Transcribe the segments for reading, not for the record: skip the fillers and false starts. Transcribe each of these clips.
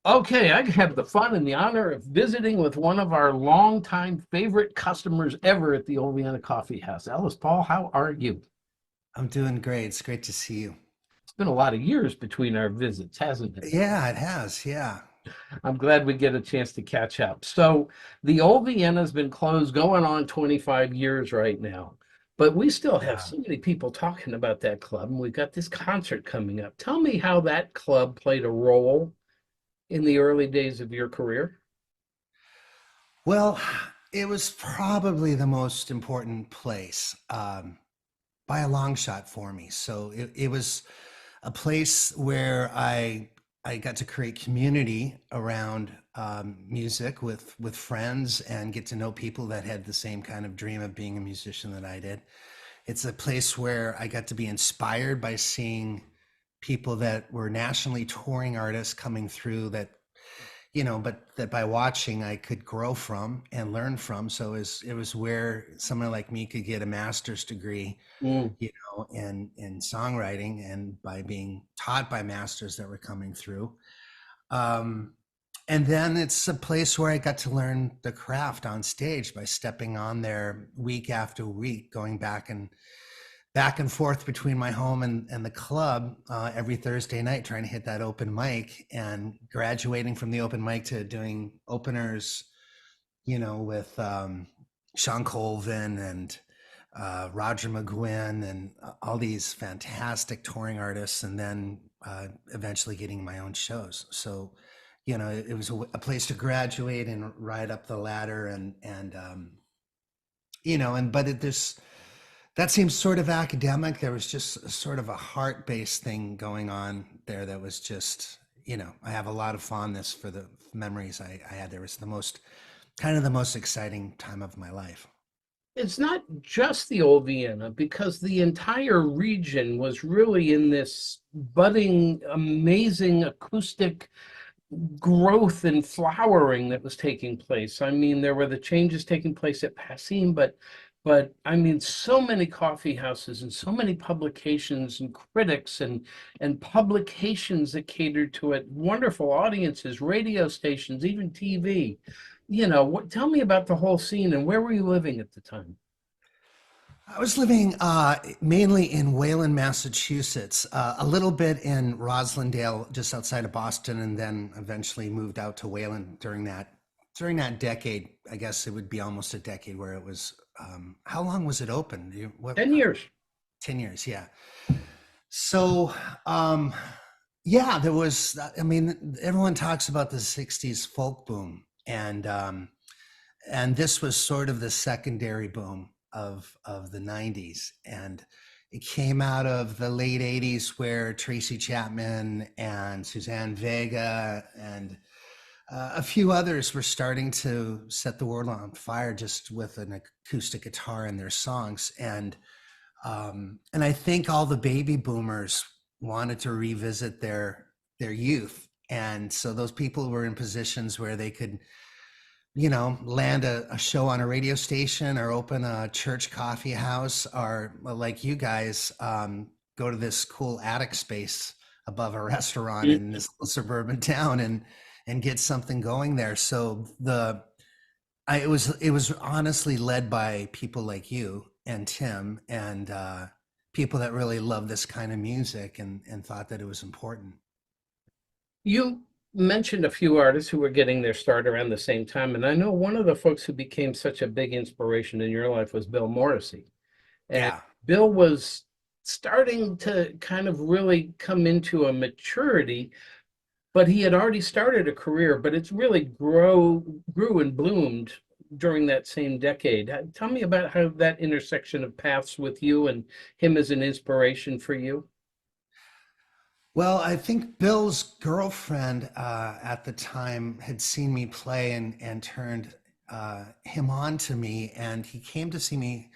Okay, I have the fun and the honor of visiting with one of our longtime favorite customers ever at the Old Vienna Kaffeehaus. Ellis Paul, how are you? I'm doing great. It's great to see you. It's been a lot of years between our visits, hasn't it? Yeah, it has. Yeah. I'm glad we get a chance to catch up. So, the Old Vienna's been closed going on 25 years right now, but we still have Yeah. so many people talking about that club, and we've got this concert coming up. Tell me how that club played a role in the early days of your career. Well, it was probably the most important place by a long shot for me. So it was a place where I got to create community around music with friends and get to know people that had the same kind of dream of being a musician that I did. It's a place where I got to be inspired by seeing people that were nationally touring artists coming through that, but that by watching I could grow from and learn from. So it was where someone like me could get a master's degree, Mm. in songwriting and by being taught by masters that were coming through. Um, and then it's a place where I got to learn the craft on stage by stepping on there week after week, going back and forth between my home and the club every Thursday night, trying to hit that open mic and graduating from the open mic to doing openers, with Sean Colvin and Roger McGuinn and all these fantastic touring artists, and then eventually getting my own shows. So, it was a place to graduate and ride up the ladder, but there's that seems sort of academic. There was just sort of a heart-based thing going on there that was just, I have a lot of fondness for the memories I had there. It was the most exciting time of my life. It's not just the Old Vienna, because the entire region was really in this budding, amazing acoustic growth and flowering that was taking place. I mean, there were the changes taking place at Passim, but I mean, so many coffee houses and so many publications and critics and publications that catered to it, wonderful audiences, radio stations, even TV. Tell me about the whole scene and where were you living at the time? I was living mainly in Wayland, Massachusetts, a little bit in Roslindale, just outside of Boston, and then eventually moved out to Wayland during that decade. I guess it would be almost a decade where it was. How long was it open? 10 years. 10 years, yeah. So, yeah, there was. I mean, everyone talks about the '60s folk boom, and this was sort of the secondary boom of the '90s, and it came out of the late '80s where Tracy Chapman and Suzanne Vega and a few others were starting to set the world on fire just with an acoustic guitar in their songs, and I think all the baby boomers wanted to revisit their youth, and so those people were in positions where they could, land a show on a radio station or open a church coffee house, or well, like you guys, go to this cool attic space above a restaurant in this little suburban town and get something going there. So it was honestly led by people like you and Tim and people that really love this kind of music and thought that it was important. You mentioned a few artists who were getting their start around the same time, and I know one of the folks who became such a big inspiration in your life was Bill Morrissey. And Yeah. Bill was starting to kind of really come into a maturity, but he had already started a career, but it's really grew and bloomed during that same decade. Tell me about how that intersection of paths with you and him as an inspiration for you. Well, I think Bill's girlfriend at the time had seen me play and turned him on to me, and he came to see me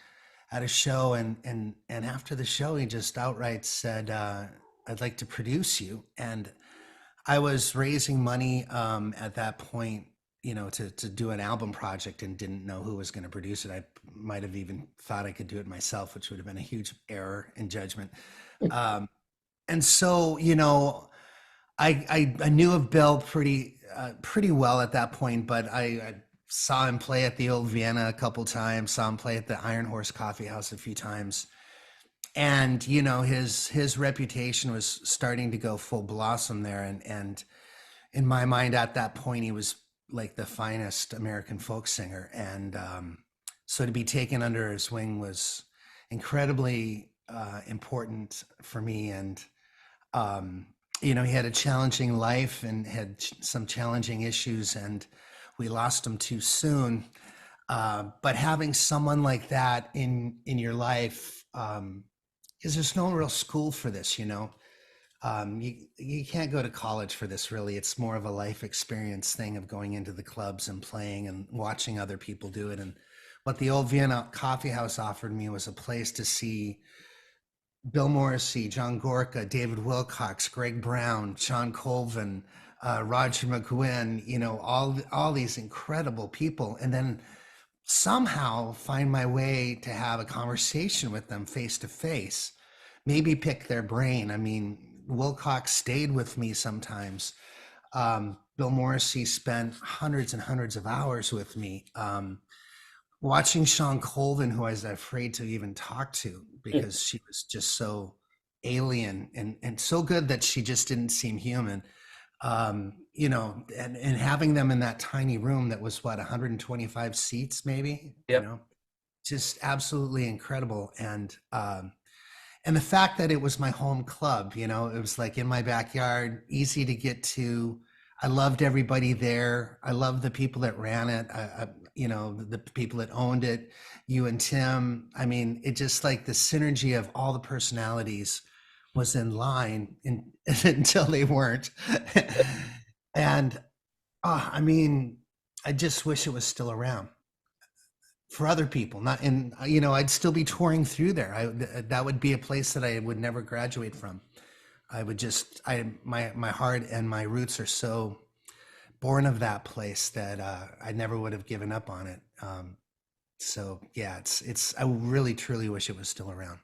at a show, and after the show, he just outright said, "I'd like to produce you." And I was raising money at that point, to do an album project and didn't know who was going to produce it. I might have even thought I could do it myself, which would have been a huge error in judgment. Um, and so, I knew of Bill pretty well at that point, but I saw him play at the Old Vienna a couple times, saw him play at the Iron Horse Coffee House a few times. And, you know, his reputation was starting to go full blossom there. And in my mind at that point, he was like the finest American folk singer. And so to be taken under his wing was incredibly important for me. And you know, he had a challenging life and had some challenging issues, and we lost him too soon. But having someone like that in your life, because there's no real school for this, you know. You can't go to college for this, really. It's more of a life experience thing of going into the clubs and playing and watching other people do it. And what the Old Vienna Coffee House offered me was a place to see Bill Morrissey, John Gorka, David Wilcox, Greg Brown, John Colvin, Roger McGuinn, you know, all these incredible people, and then somehow find my way to have a conversation with them face to face, maybe pick their brain. I mean, Wilcox stayed with me sometimes. Bill Morrissey spent hundreds and hundreds of hours with me. Watching Sean Colvin, who I was afraid to even talk to because she was just so alien and so good that she just didn't seem human. You know, and having them in that tiny room that was what, 125 seats maybe, Yep. you know, just absolutely incredible. And the fact that it was my home club, you know, it was like in my backyard, easy to get to. I loved everybody there. I loved the people that ran it. You know, the people that owned it, you and Tim. I mean, it just like the synergy of all the personalities was in line until they weren't. And I mean, I just wish it was still around for other people. Not, and you know, I'd still be touring through there. That would be a place that I would never graduate from. I would just, my heart and my roots are so born of that place that I never would have given up on it. So yeah, I really truly wish it was still around.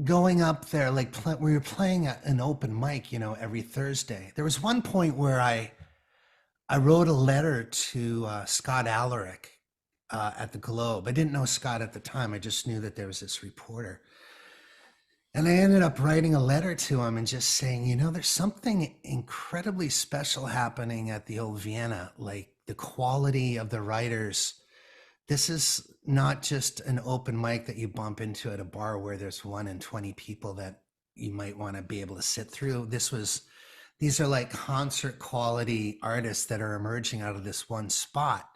Going up there, like we were playing an open mic, you know, every Thursday. There was one point where I wrote a letter to Scott Alaric at the Globe. I didn't know Scott at the time. I just knew that there was this reporter. And I ended up writing a letter to him and just saying, you know, there's something incredibly special happening at the Old Vienna, like the quality of the writers. This is not just an open mic that you bump into at a bar where there's 1 in 20 people that you might want to be able to sit through. These are like concert quality artists that are emerging out of this one spot.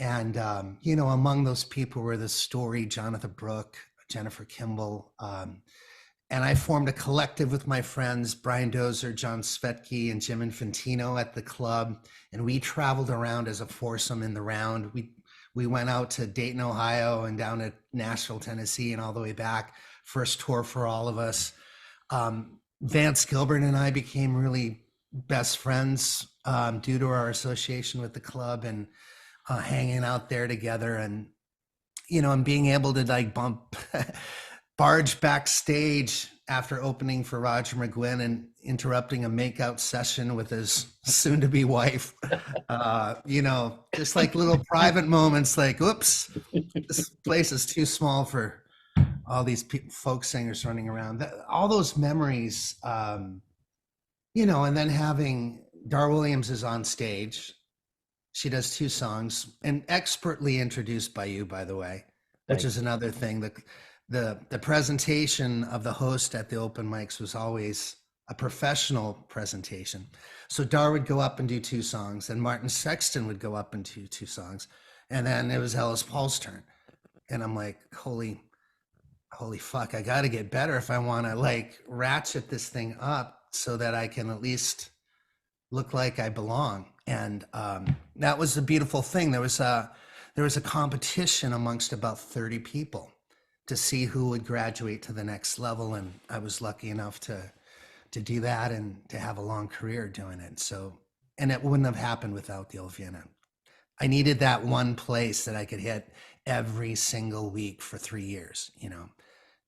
And, you know, among those people were the Story, Jonathan Brooke, Jennifer Kimball, and I formed a collective with my friends, Brian Dozer, John Svetke, and Jim Infantino at the club. And we traveled around as a foursome in the round. We went out to Dayton, Ohio, and down to Nashville, Tennessee, and all the way back. First tour for all of us. Vance Gilbert and I became really best friends due to our association with the club and hanging out there together. And, you know, and being able to like barge backstage after opening for Roger McGuinn and interrupting a makeout session with his soon-to-be wife. You know, just like little private moments like, oops, this place is too small for all these folk singers running around. All those memories, you know, and then having Dar Williams is on stage. She does 2 songs and expertly introduced by you, by the way, which is another thing. The presentation of the host at the open mics was always a professional presentation. So Dar would go up and do 2 songs, and Martin Sexton would go up and do 2 songs, and then it was Ellis Paul's turn. And I'm like, holy fuck, I got to get better if I want to like ratchet this thing up so that I can at least look like I belong. And that was the beautiful thing. There was a competition amongst about 30 people to see who would graduate to the next level, and I was lucky enough to do that and to have a long career doing it. So, and it wouldn't have happened without the Old Vienna. I needed that one place that I could hit every single week for 3 years. You know,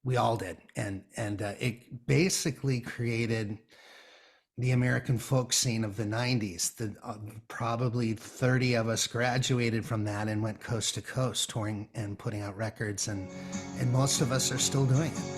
we all did, and it basically created the American folk scene of the 90s. Probably 30 of us graduated from that and went coast to coast touring and putting out records, and most of us are still doing it.